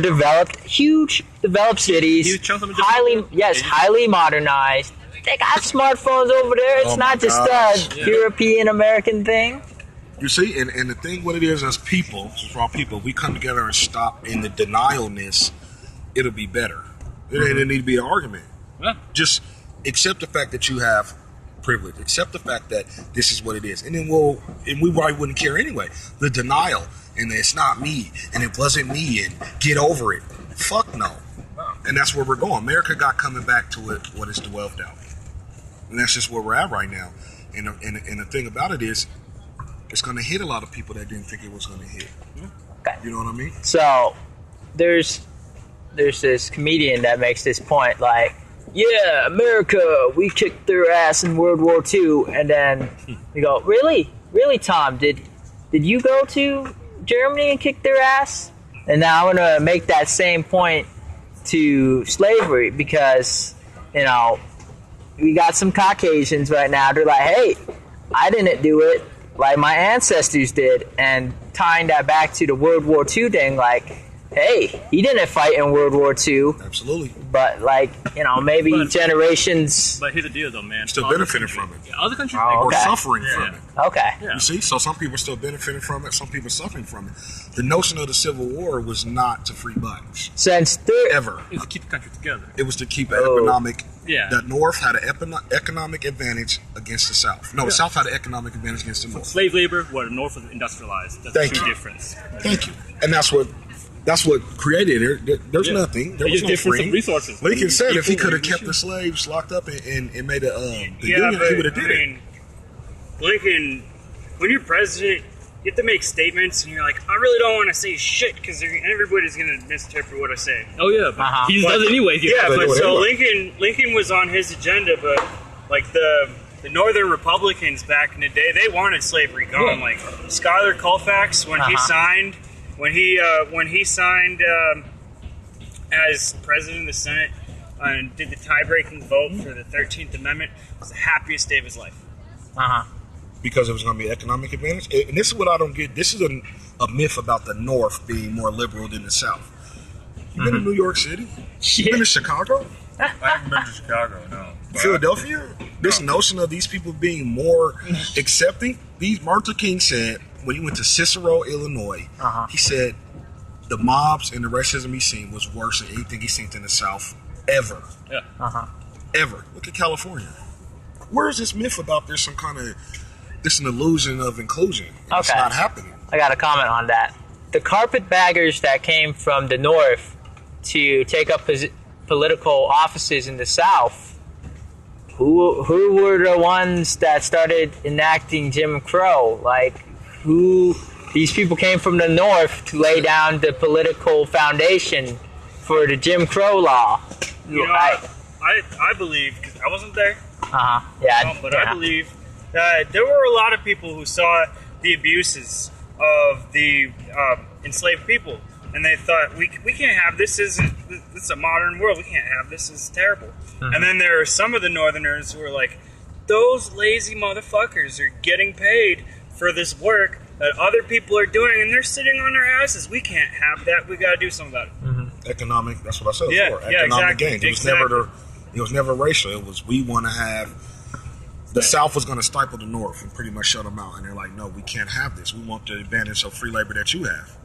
huge developed cities,
Huge chunks of
highly modernized. They got smartphones over there. It's
Oh
not
my
just
gosh.
a European American thing.
You see? And the thing, what it is, as people, as raw people, we come together and stop in the denialness, it'll be better. It ain't need to be an argument.
Yeah.
Just accept the fact that you have privilege. Accept the fact that this is what it is. And then we probably wouldn't care anyway. The denial, and it's not me, and it wasn't me, and get over it. Fuck no. And that's where we're going. America got coming back to it, what is the wealth out. And that's just where we're at right now. And the thing about it is, it's going to hit a lot of people that didn't think it was going to hit.
Okay.
You know what I mean?
So there's this comedian that makes this point, like, yeah, America, we kicked their ass in World War II, and then we go, really, Tom, did you go to Germany and kick their ass? And now I'm gonna make that same point to slavery, because we got some Caucasians right now. They're like, hey, I didn't do it like my ancestors did, and tying that back to the World War II thing, like, hey, he didn't fight in World War II,
Absolutely.
but maybe
But-
generations.
But here's the deal, though, man.
Still
Other
benefiting
countries-
from it.
Yeah, other countries.
Oh,
Or
okay.
suffering
Yeah.
from it.
Okay,
Yeah.
You see? So some people are still benefiting from it, some people are suffering from it. The notion of the Civil War was not to free blacks.
since they're
Ever.
It's to keep the country together.
It was to keep
Oh.
economic.
Yeah.
The North had an economic advantage against the South. No, the South had an economic advantage against the North.
Slave labor, where the North was industrialized. That's
Thank
the
you.
true difference.
Thank you. And that's what created it. There's
Yeah.
nothing. There
It's
was
just
no
difference
freeing.
of resources.
Lincoln said if he
Equal
could have kept
issue.
the slaves locked up and made the
Yeah,
Union,
but
he would have did it.
Lincoln when you're president, you have to make statements, and you're like, I really don't want to say shit because everybody's gonna misinterpret what I say.
Oh yeah, but he does it anyway.
Yeah,
they
but
do it
so
anyway.
Lincoln was on his agenda, but like the Northern Republicans back in the day, they wanted slavery gone.
Yeah.
Like Schuyler Colfax, when he signed as president of the Senate and did the tie-breaking vote for the 13th Amendment, it was the happiest day of his life.
Because it was going to be economic advantage. And this is what I don't get. This is a myth about the North being more liberal than the South. You been to New York City? You been to Chicago?
I haven't been to Chicago, no.
Philadelphia? This notion of these people being more accepting. Martin Luther King said, when he went to Cicero, Illinois, he said the mobs and the racism he's seen was worse than anything he's seen in the South ever.
Yeah.
Ever. Look at California. Where is this myth about there's some kind of, this an illusion of inclusion? It's
Okay.
not happening.
I got a comment on that. The carpetbaggers that came from the North to take up political offices in the South, who were the ones that started enacting Jim Crow? Like, these people came from the North to lay down the political foundation for the Jim Crow law.
You know, I believe, because I wasn't there,
Yeah.
but I believe that there were a lot of people who saw the abuses of the enslaved people, and they thought, we can't have this. This is a modern world. We can't have this. This is terrible. And then there are some of the Northerners who are like, those lazy motherfuckers are getting paid for this work that other people are doing, and they're sitting on their asses. We can't have that. We got to do something about it.
Economic, that's what I said
Yeah,
before.
yeah,
Economic
exactly,
gain. It was never racial. It was, we want to have, the South was going to stifle the North and pretty much shut them out. And they're like, no, we can't have this. We want the advantage of free labor that you have.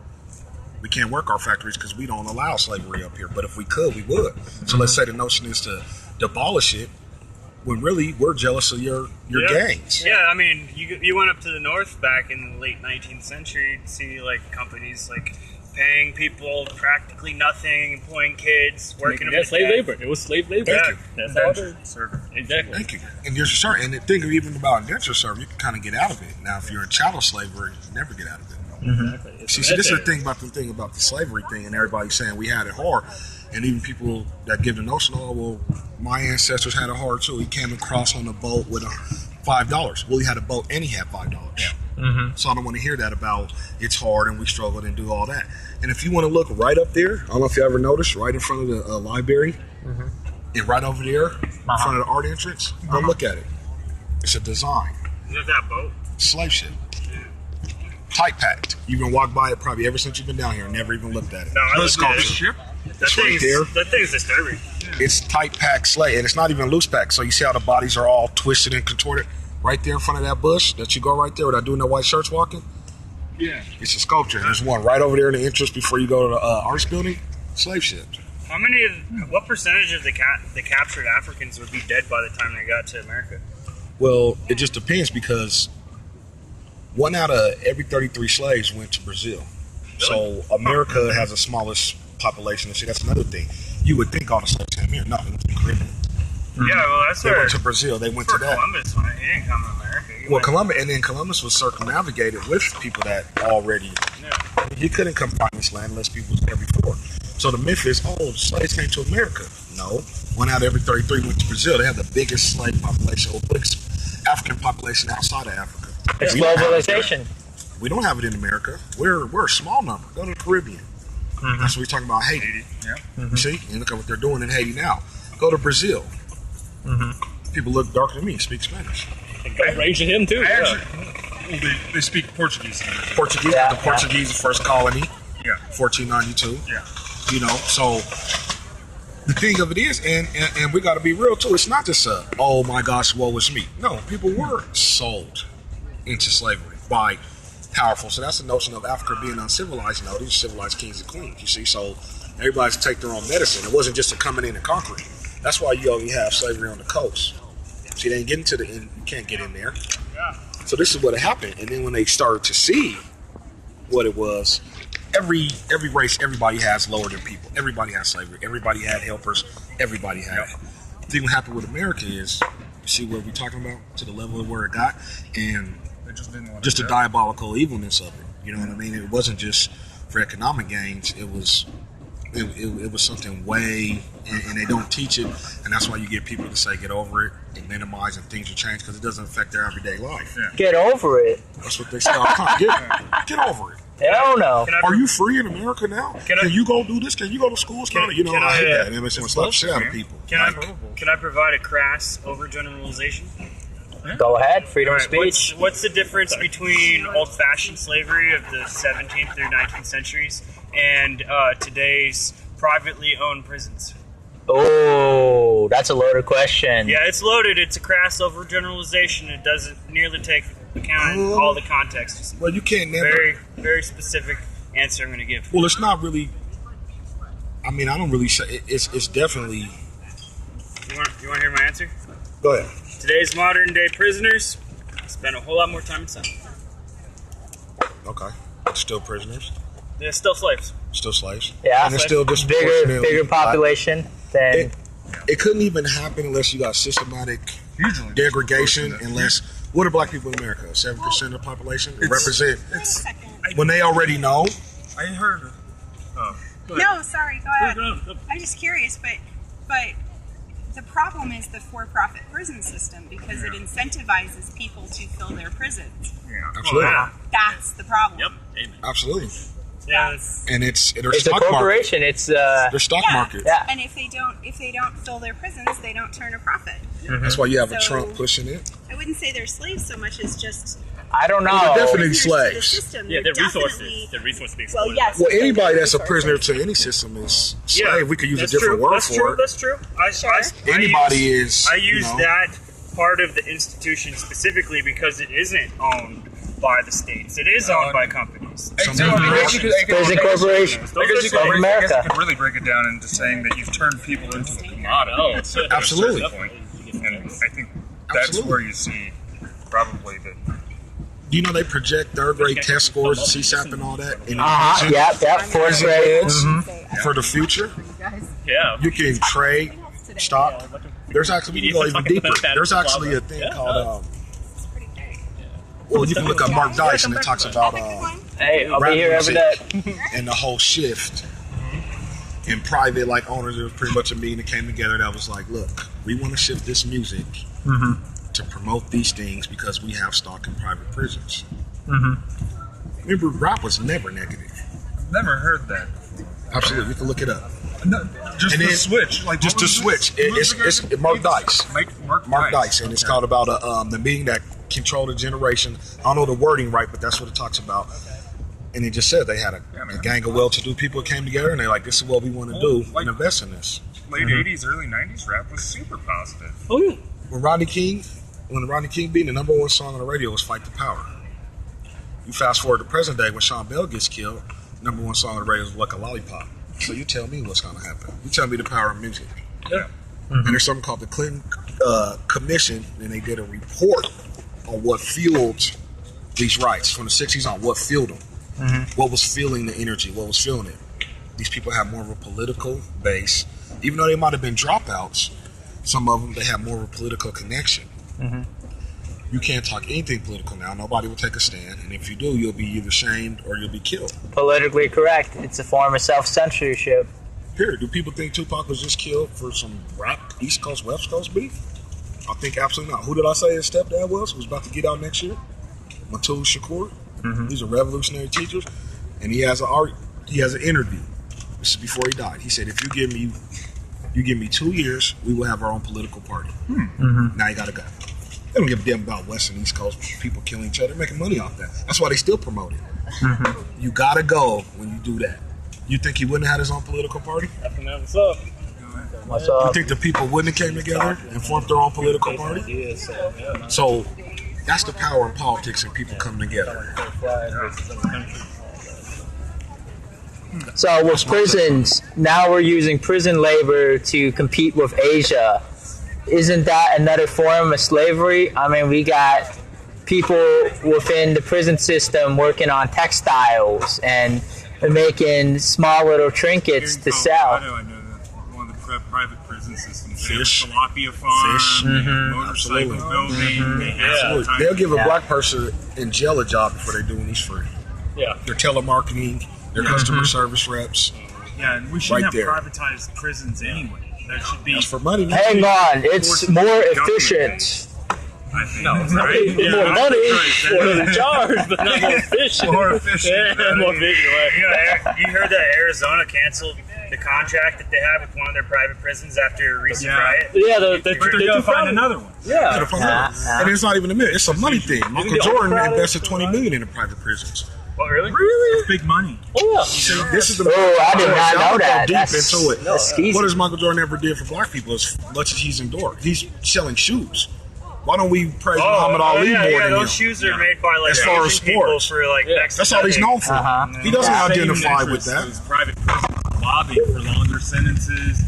We can't work our factories because we don't allow slavery up here. But if we could, we would. So let's say the notion is to abolish it, when really we're jealous of your gains.
Yeah, I mean, you went up to the North back in the late 19th century, you'd see like companies like paying people practically nothing, employing kids, working them
Yeah,
to
slave
death.
labor. It was slave labor.
Thank you.
That's all it is. Exactly.
Thank you. And there's a certain, and the thing even about indentured service, you can kind of get out of it. Now, if you're in chattel slavery, you never get out of it.
Exactly.
See, this is the thing about the slavery thing, and everybody saying we had it hard, and even people that give the notion, oh well, my ancestors had it hard too. He came across on a boat with $5. Well, he had a boat and he had $5. Yeah. So I don't want to hear that about it's hard and we struggled and do all that. And if you want to look right up there, I don't know if you ever noticed, right in front of the library, and right over there, in front of the art entrance, go look at it. It's a design.
Is that boat?
Slave ship. Tight packed. You've been walked by it probably ever since you've been down here and never even looked at it.
No, I looked at it.
Sculpture.
That
It's right there.
That thing's disturbing.
It's tight packed slave, and it's not even loose packed. So you see how the bodies are all twisted and contorted? Right there in front of that bush that you go right there with that dude in that white shirts walking?
Yeah.
It's a sculpture. There's one right over there in the entrance before you go to the arts building. Slave ships.
What percentage of the captured Africans would be dead by the time they got to America?
Well, it just depends because 1 out of every 33 slaves went to Brazil. So America has the smallest population. And see, that's another thing. You would think all the slaves came here. No, they went to the Caribbean.
Yeah, well, that's
They
where
went to Brazil. They went to that.
Columbus went. He didn't come to America.
Columbus was circumnavigated with people that already.
Yeah.
You couldn't come find this land unless people was there before. So the myth is, slaves came to America. No, 1 out of every 33 went to Brazil. They have the biggest slave population, or biggest African population outside of Africa.
It's
We don't have it
globalization.
there. We don't have it in America. We're a small number. Go to the Caribbean. That's what we're talking about. Haiti.
Yeah.
You see, and look at what they're doing in Haiti now. Go to Brazil. People look darker than me. Speak Spanish.
Gun range to him too.
Actually, well, they speak Portuguese.
Portuguese.
Yeah,
The Portuguese, the first colony,
Yeah.
1492.
Yeah.
You know, so the thing of it is, and we got to be real too. It's not just oh my gosh, woe is me. No, people were sold into slavery by powerful. So that's the notion of Africa being uncivilized. No, these are civilized kings and queens. You see, so everybody's take their own medicine. It wasn't just a coming in and conquering. That's why you only have slavery on the coast. See, they didn't get into you can't get in there. So this is what happened. And then when they started to see what it was, every race, everybody has lower than people. Everybody has slavery. Everybody had helpers. Everybody had it. The thing that happened with America is, you see what we're talking about, to the level of where it got, and
They just didn't want
just
to
the
go.
diabolical evilness of it. You know what I mean? It wasn't just for economic gains. It was something way, and they don't teach it, and that's why you get people to say get over it and minimize and things will change because it doesn't affect their everyday life.
Yeah.
Get over it.
That's what they say all the time. Get over it.
Hell no.
Are you free in America now? Can you go do this? Can you go to school? I hate that. It makes them slap the shit out of people.
Can I provide a crass overgeneralization?
Go ahead. Freedom of
All right,
speech.
What's the difference between old-fashioned slavery of the 17th through 19th centuries and today's privately owned prisons?
Oh, that's a loaded question.
Yeah, it's loaded. It's a crass overgeneralization. It doesn't nearly take account all the context.
Well, you can't never.
Very, very specific answer I'm going to give.
Well, it's not really. I mean, I don't really say it's definitely.
You want to hear my answer?
Go ahead.
Today's modern day prisoners spend a whole lot more time in cell.
Okay. Still prisoners.
They're still slaves.
Still slaves.
Yeah.
And it's still
bigger
disproportionately
population than.
It couldn't even happen unless you got systematic
Hugely
degradation. Unless what are black people in America? 7% of the population represent when they already know.
I heard.
No, sorry, go ahead. I'm just curious, but the problem is the for-profit prison system because it incentivizes people to fill their prisons.
Yeah.
Absolutely.
That's the problem.
Yep. Amen.
Absolutely.
Yeah,
And it's their
It's a
stock market.
corporation. It's
Their stock
Yeah.
market.
Yeah.
And if they don't fill their prisons, they don't turn a profit.
That's why you have a
So-
Trump pushing it.
I wouldn't say they're slaves so much as just
I don't know.
They're definitely
prisoners to the
slaves.
system.
Yeah, they're resources.
definitely-
They're resources being
Well,
exploited.
yes.
Well,
they're
anybody that's a
resources.
prisoner to any system is slave.
Yeah,
We could use a
that's
different
true.
word
That's
for
true.
it.
That's true.
Anybody is.
I use
you know,
that part of the institution specifically because it isn't owned by the states. It is owned by companies.
Prison corporation
I guess
of
you could, I guess you
America.
could really break it down into saying that you've turned people into a commodity.
Absolutely.
At a certain point. And I think that's
Absolutely.
where you see probably the.
Do you know they project third grade test scores, CSAP, and all that? In
Yep. Fourth grade.
For the future,
Yeah.
you can trade, stock. There's actually, we can go even deeper. There's actually a thing called, well, you can look up Mark Dice, and it talks about
Hey, I'll be
rap
here every day.
music and the whole shift in private, like owners. It was pretty much a meeting that came together that was like, look, we want to shift this music to promote these things because we have stock in private prisons. Remember, rap was never negative.
Never heard that.
Absolutely, you can look it up.
No, just
And
the
then-
switch. Like
Just
what
to
was
switch,
this?
it's Mark Dice. Mark Dice, and it's
Okay.
called about the being that controlled a generation. I don't know the wording right, but that's what it talks about. And it just said they had a gang of well-to-do people that came together, and they're like, "This is what we want to do and invest in this."
Late '80s, early '90s rap was super positive.
Oh yeah.
When Rodney King beat, the number one song on the radio was "Fight the Power." You fast forward to present day when Sean Bell gets killed, number one song on the radio is "Like a Lollipop." So you tell me what's going to happen. You tell me the power of music.
Yeah.
And there's something called the Clinton Commission, and they did a report on what fueled these riots from the 60s on what fueled them. What was fueling the energy, what was fueling it. These people have more of a political base. Even though they might have been dropouts, some of them, they have more of a political connection. You can't talk anything political now. Nobody will take a stand. And if you do, you'll be either shamed or you'll be killed.
Politically correct. It's a form of self-censorship.
Period. Do people think Tupac was just killed for some rap East Coast, West Coast beef? I think absolutely not. Who did I say his stepdad was? Who's about to get out next year? Matul Shakur. These are revolutionary teachers. And he has an interview. This is before he died. He said, if you give me 2 years, we will have our own political party. Now you gotta go. They don't give a damn about West and East Coast people killing each other. They're making money off that. That's why they still promote it. You gotta go when you do that. You think he wouldn't have had his own political party?
What's up?
What's
You
up?
think the people wouldn't have came together and formed their own political party? So that's the power in politics and people coming together.
So with prisons, now we're using prison labor to compete with Asia. Isn't that another form of slavery? I mean, we got people within the prison system working on textiles and making small little trinkets to
How
sell.
do I know that one of the private prison systems
Fish.
tilapia farm,
Fish.
motorcycle
Absolutely.
building. They have all
Absolutely.
kinds
They'll
of-
give a black person in jail a job before they do when he's free.
Yeah.
Their telemarketing, their customer service reps.
Yeah, and we shouldn't
Right there.
have privatized prisons anyway. That should be.
That's for money. man.
Hang on, it's more efficient.
I think.
No, it's not.
Right?
It's
Yeah,
more
I'm
money,
surprised.
more the charge, but not more efficient.
More efficient.
Yeah, more efficient. Right?
You heard that Arizona canceled the contract that they have with one of their private prisons after a recent
Yeah.
riot?
Yeah,
But they're going to find another one.
Yeah.
And it's not even a minute. It's a money thing. Michael
the
Jordan
overcrowded?
invested $20 million in the private prisons.
What, really?
It's big money.
Oh, yeah.
See, this is the.
Oh, I did not
Y'all
know
go
that.
Deep
That's-
into it.
that's skeezy.
What has Michael Jordan ever did for black people? As much as he's endured, he's selling shoes. Why don't we praise Muhammad Ali
yeah,
more
yeah,
than
those
him?
shoes are made by like
As far as
Asian people
sports.
for like next.
That's all he's known for. He doesn't identify with
Same
that.
interest as private prisons lobbying for longer sentences,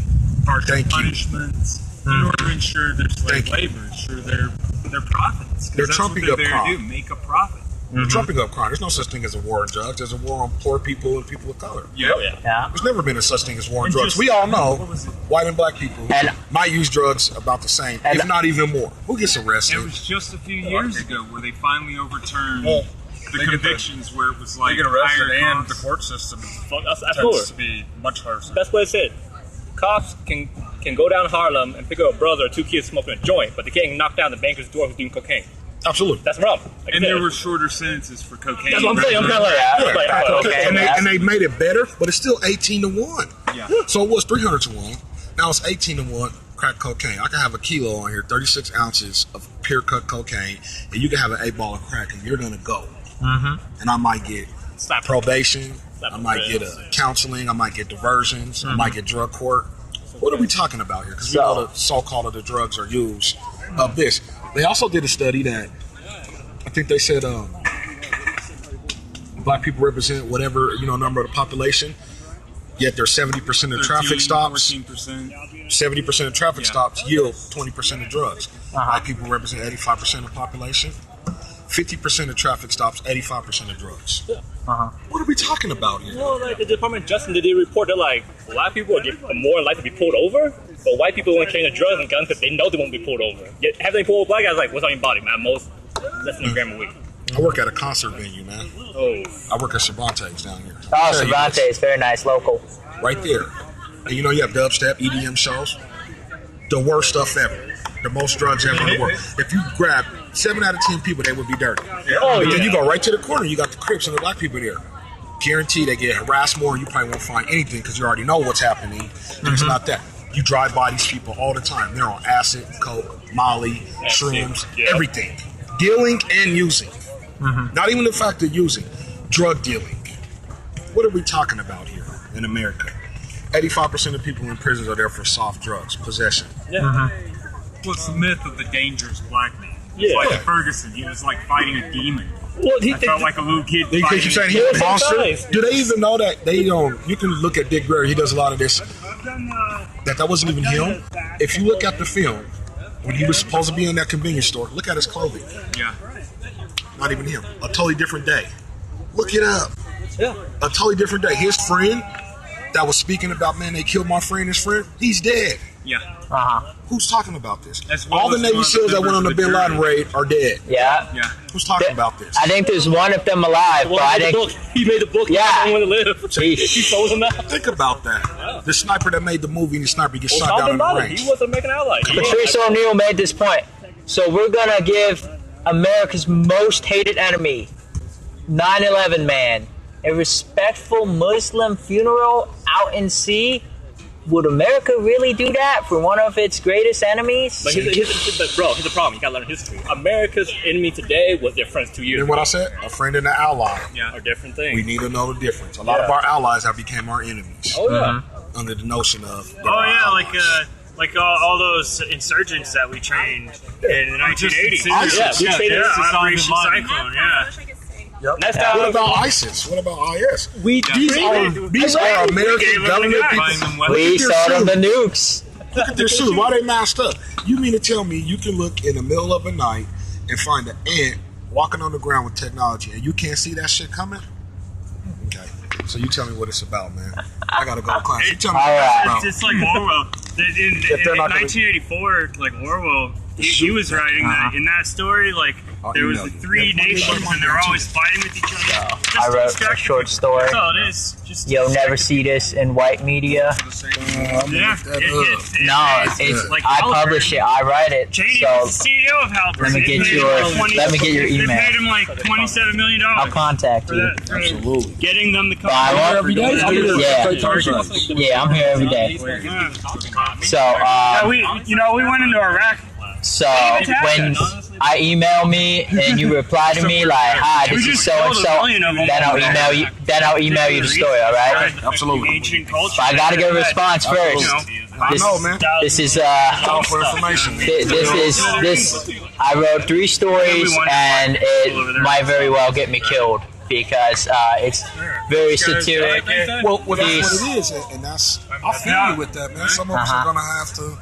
harsher
Thank you.
punishments, in order to ensure their slave
Thank you.
labor, ensure their profits. 'Cause
They're
that's
trumping
what
up
they're there to
crime.
do, make a profit.
They're trumping up crime. There's no such thing as a war on drugs. There's a war on poor people and people of color.
Yeah.
Oh, yeah.
Yeah.
There's never been a such thing as war on
And
drugs.
just-
We all know
what was it?
white and black people
And-
might use drugs about the same,
And-
if not even more. Who gets
It
arrested?
was just a few years ago where they finally overturned
Well,
the convictions where it was like
They get arrested
higher
and the
costs.
court system
Fuck, that's
tends
cool.
to be much harsher.
Best way to say it. Cops can go down Harlem and pick up a brother or two kids smoking a joint, but they can't knock down the banker's door who's doing cocaine.
Absolutely.
That's the problem. Like
And
I said.
there were shorter sentences for cocaine.
That's what I'm saying. I'm kind of like, okay.
And they made it better, but it's still 18-1.
Yeah.
So it was 300-1. Now it's 18-1. Crack cocaine. I can have a kilo on here, 36 ounces of pure cut cocaine, and you can have an 8-ball of crack, and you're gonna go. And I might get
Slap.
probation.
Slap
I might
the
get
wrist.
counseling. I might get diversions. I might get drug court. What are we talking about here? Because we know the so-called the drugs are used of this. They also did a study that I think they said black people represent whatever number of the population. Yet they're 70% of traffic stops.
14%.
70% of traffic stops yield 20% of drugs. Black people represent 85% of the population. 50% of traffic stops, 85% of drugs. What are we talking about here?
Well, like the Department of Justice, they did report that like black people are more likely to be pulled over, but white people won't carry the drugs and guns because they know they won't be pulled over. Yet having they pull a black guys like, what's on your body, man? Most less than a gram a week.
I work at a concert venue, man.
Oh,
I work at Cervantes down here.
Oh,
Tell you
Cervantes, very nice, local.
this, right there. And you have dubstep, EDM shows. The worst stuff ever. The most drugs ever in the world. If you grab 7 out of 10 people, they would be dirty.
Oh,
But then
yeah.
you go right to the corner, you got the Crips and the black people there. Guarantee they get harassed more, and you probably won't find anything because you already know what's happening. And it's not that. You drive by these people all the time. They're on acid, coke, molly, shrooms,
yeah.
everything. Dealing and using. Not even the fact of using. Drug dealing. What are we talking about here in America? 85% of people in prisons are there for soft drugs, possession.
yeah.
Well, it's the myth of the dangerous black man.
Yeah.
It's like
Yeah.
Ferguson. He was like fighting a demon.
Well,
I felt like a little kid
They
fighting.
keep saying he's
Yeah,
a monster.
sometimes.
Do they even know that they don't? You can look at Dick Greer. He does a lot of this. That wasn't even him. If you look at the film when he was supposed to be in that convenience store, look at his clothing.
Yeah.
Not even him. A totally different day. Look it up.
Yeah.
A totally different day. His friend that was speaking about, man, they killed my friend. His friend, he's dead.
Yeah.
Who's talking about this?
As well
All the
as
Navy
one of the
SEALs that went on the
members
Bin
of the
Laden
jury.
raid are dead.
Yeah.
Yeah.
Who's talking about this?
I think there's one of them alive, but I
He made the
think
book. He made the book.
Yeah.
He wanted to live. He froze him out.
Think about that. The sniper that made the movie and the sniper gets shot
Osama
down
bin
in the
Laden,
range.
he was an American ally.
Patrice O'Neill made this point. So we're gonna give America's most hated enemy, 9/11 man, a respectful Muslim funeral out in sea. Would America really do that for one of its greatest enemies?
But here's the problem. You gotta learn history. America's enemy today was their friends 2 years
And
ago.
what I said, a friend and an ally.
Yeah.
Are different things.
We need to know the difference. A lot of our allies have become our enemies
Oh yeah.
under the notion of.
Oh yeah, like all those insurgents that we trained in the 1980s.
ISIS.
Yeah, we traded
Operation
Osama bin Laden.
Cyclone. Yeah.
Next
What
time
about ISIS? What about IS?
we
These are American government
Buying
people.
them weapons.
We
their
saw them
suit.
the nukes.
Look at their suits. Why they masked up? You mean to tell me you can look in the middle of a night and find an ant walking on the ground with technology and you can't see that shit coming? Okay. So you tell me what it's about, man. I gotta go to class. You tell me
All
what
right.
it's about.
It's like Orwell.
if they're not
1984, like Orwell, he was writing that in that story. Like there was the three nations, and they're always fighting with each other.
I wrote a short story.
That's all it is. Just
You'll never see this in white media.
Yeah,
It's
like
I publish it. I write it.
Cheney
So
was the CEO of Halliburton.
let me get your
They
email.
paid him like $27 million.
I'll contact you.
Absolutely.
Getting them to come.
I won't-
Every day.
Yeah, I'm here every day. So,
we went into Iraq.
So when I email me and you reply to me like, "Hi, this is so and so," then I'll email you. Then I'll email you the story. All right?
Absolutely.
Ancient culture.
But I gotta get a response first.
I know, man.
This is
All for information.
this. I wrote 3 stories, and it might very well get me killed because it's very satiric.
Well, that's what it is, and that's I feel you with that, man. Some of us are gonna have to